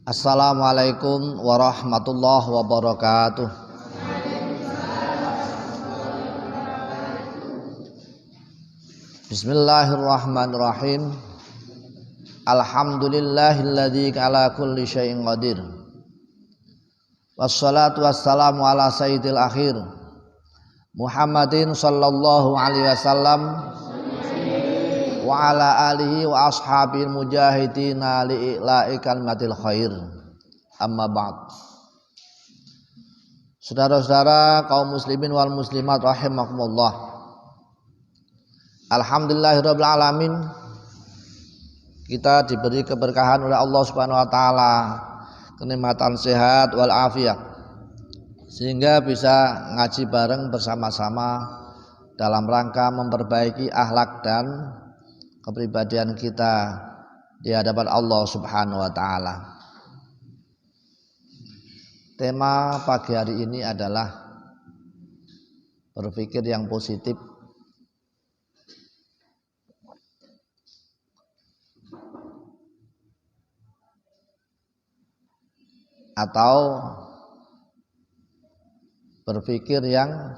Assalamualaikum warahmatullahi wabarakatuh. Bismillahirrahmanirrahim. Alhamdulillahilladzi ala kulli syai'in qadir. Wassalatu wassalamu ala sayyidil akhir Muhammadin sallallahu alaihi wasallam wa ala alihi wa ashabil mujahidina li'ila'i kalimatil khair. Amma ba'd. Saudara-saudara kaum muslimin wal muslimat rahimakumullah. Alhamdulillahirabbil alamin. Kita diberi keberkahan oleh Allah Subhanahu wa taala, kenikmatan sehat wal afiat, sehingga bisa ngaji bareng bersama-sama dalam rangka memperbaiki akhlak dan kepribadian kita di hadapan Allah Subhanahu wa taala. Tema pagi hari ini adalah berpikir yang positif atau berpikir yang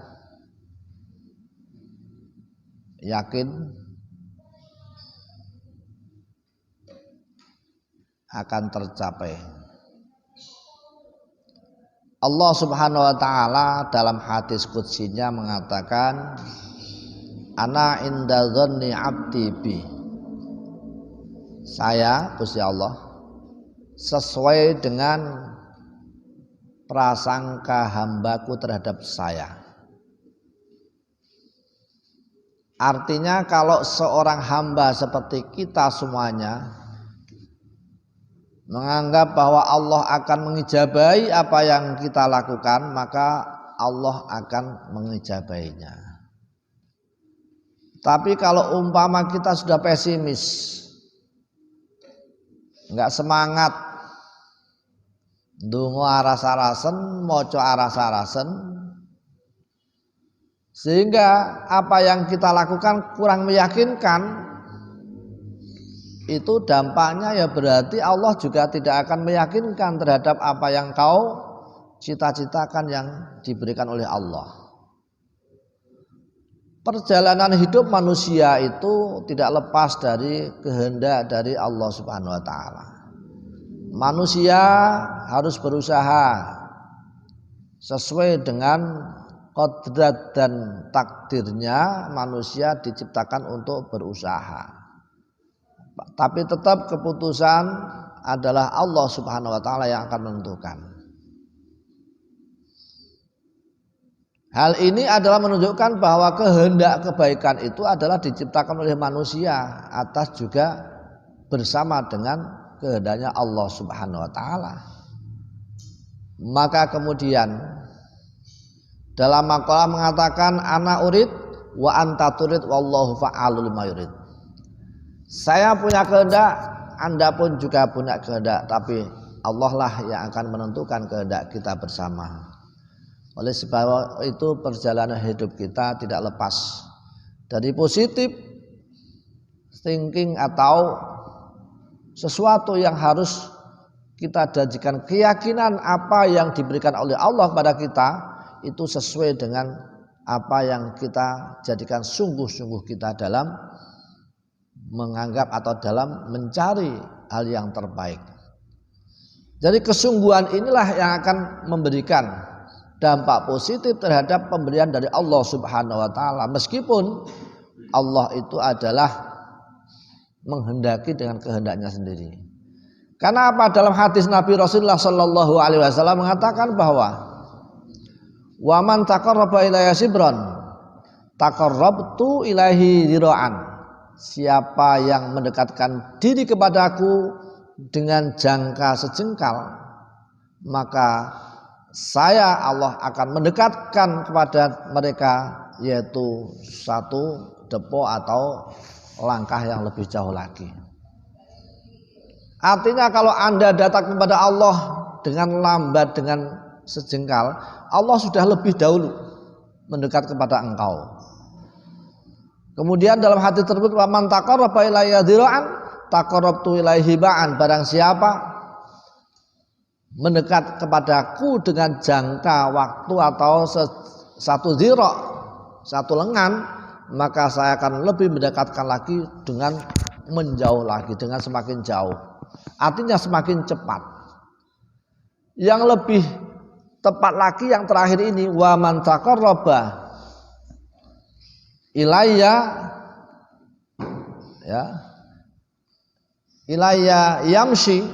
yakin akan tercapai. Allah Subhanahu wa taala dalam hadis qudsinya mengatakan, ana inda dzanni 'abdi bi. Saya, Gusti Allah, sesuai dengan prasangka hambaku terhadap saya. Artinya kalau seorang hamba seperti kita semuanya menganggap bahwa Allah akan mengijabahi apa yang kita lakukan, maka Allah akan mengijabainya. Tapi kalau umpama kita sudah pesimis, enggak semangat, ndonga aras-arasen, maca aras-arasen, sehingga apa yang kita lakukan kurang meyakinkan, itu dampaknya ya berarti Allah juga tidak akan meyakinkan terhadap apa yang kau cita-citakan yang diberikan oleh Allah. Perjalanan hidup manusia itu tidak lepas dari kehendak dari Allah Subhanahu wa taala. Manusia harus berusaha sesuai dengan kodrat dan takdirnya. Manusia diciptakan untuk berusaha, tapi tetap keputusan adalah Allah Subhanahu wa taala yang akan menentukan. Hal ini adalah menunjukkan bahwa kehendak kebaikan itu adalah diciptakan oleh manusia atas juga bersama dengan kehendaknya Allah Subhanahu wa taala. Maka kemudian dalam maqalah mengatakan, ana urid wa anta turid wallahu fa'alul lima yurid. Saya punya kehendak, Anda pun juga punya kehendak, tapi Allah lah yang akan menentukan kehendak kita bersama. Oleh sebab itu perjalanan hidup kita tidak lepas dari positif thinking atau sesuatu yang harus kita jadikan keyakinan apa yang diberikan oleh Allah kepada kita itu sesuai dengan apa yang kita jadikan sungguh-sungguh kita dalam menganggap atau dalam mencari hal yang terbaik. Jadi kesungguhan inilah yang akan memberikan dampak positif terhadap pemberian dari Allah Subhanahu wa taala, meskipun Allah itu adalah menghendaki dengan kehendaknya sendiri. Karena apa? Dalam hadis Nabi Rasulullah sallallahu alaihi wasallam mengatakan bahwa wa man taqarraba ilayya shibran taqarrabtu ilaihi dzira'an. Siapa yang mendekatkan diri kepadaku dengan jangka sejengkal, maka saya Allah akan mendekatkan kepada mereka yaitu satu depo atau langkah yang lebih jauh lagi. Artinya kalau Anda datang kepada Allah dengan lambat, dengan sejengkal, Allah sudah lebih dahulu mendekat kepada engkau. Kemudian dalam hadis tersebut, wa man taqarraba ilayya dzira'an taqarrabtu ilaihi ba'an. Barang siapa mendekat kepadaku dengan jangka waktu atau satu zira', satu lengan, maka saya akan lebih mendekatkan lagi dengan menjauh lagi, dengan semakin jauh. Artinya semakin cepat. Yang lebih tepat lagi yang terakhir ini, wa man taqarraba ilayya, ya, ilayya yamshi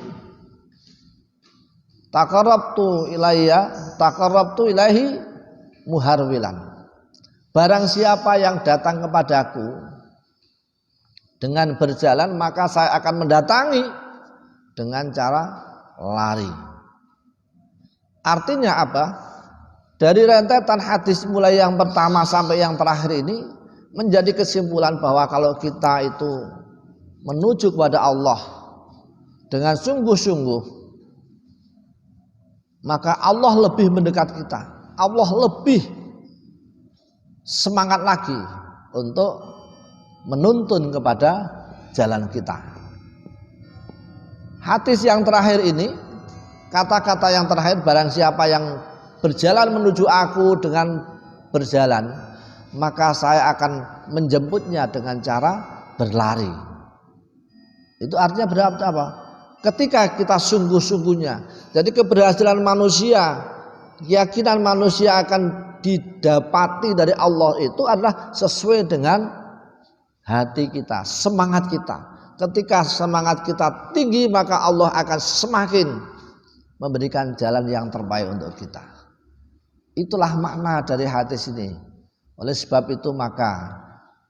taqarrabtu ilaihi muharwilan. Barang siapa yang datang kepadaku dengan berjalan, maka saya akan mendatangi dengan cara lari. Artinya apa? Dari rentetan hadis mulai yang pertama sampai yang terakhir ini menjadi kesimpulan bahwa kalau kita itu menuju kepada Allah dengan sungguh-sungguh, maka Allah lebih mendekat kita. Allah lebih semangat lagi untuk menuntun kepada jalan kita. Hadis yang terakhir ini, kata-kata yang terakhir, barang siapa yang berjalan menuju aku dengan berjalan, maka saya akan menjemputnya dengan cara berlari. Itu artinya berarti apa? Ketika kita sungguh-sungguhnya. Jadi keberhasilan manusia, keyakinan manusia akan didapati dari Allah itu adalah sesuai dengan hati kita, semangat kita. Ketika semangat kita tinggi, maka Allah akan semakin memberikan jalan yang terbaik untuk kita. Itulah makna dari hadis ini. Oleh sebab itu, maka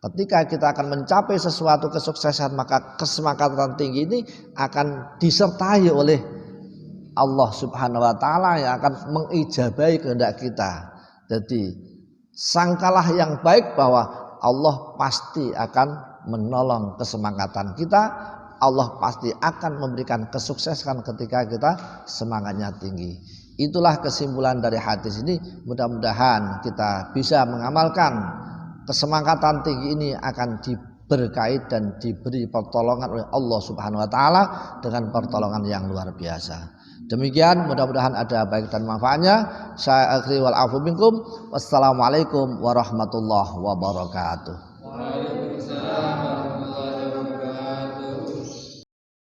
ketika kita akan mencapai sesuatu kesuksesan, maka kesemangatan tinggi ini akan disertai oleh Allah Subhanahu wa taala yang akan mengijabahi kehendak kita. Jadi sangkalah yang baik bahwa Allah pasti akan menolong kesemangatan kita. Allah pasti akan memberikan kesuksesan ketika kita semangatnya tinggi. Itulah kesimpulan dari hadis ini. Mudah-mudahan kita bisa mengamalkan kesemangatan tinggi ini, akan diberkahi dan diberi pertolongan oleh Allah Subhanahu wa taala dengan pertolongan yang luar biasa. Demikian, mudah-mudahan ada baik dan manfaatnya. Saya akhiri wal afu minkum. Wassalamualaikum warahmatullahi wabarakatuh. Waalaikumsalam.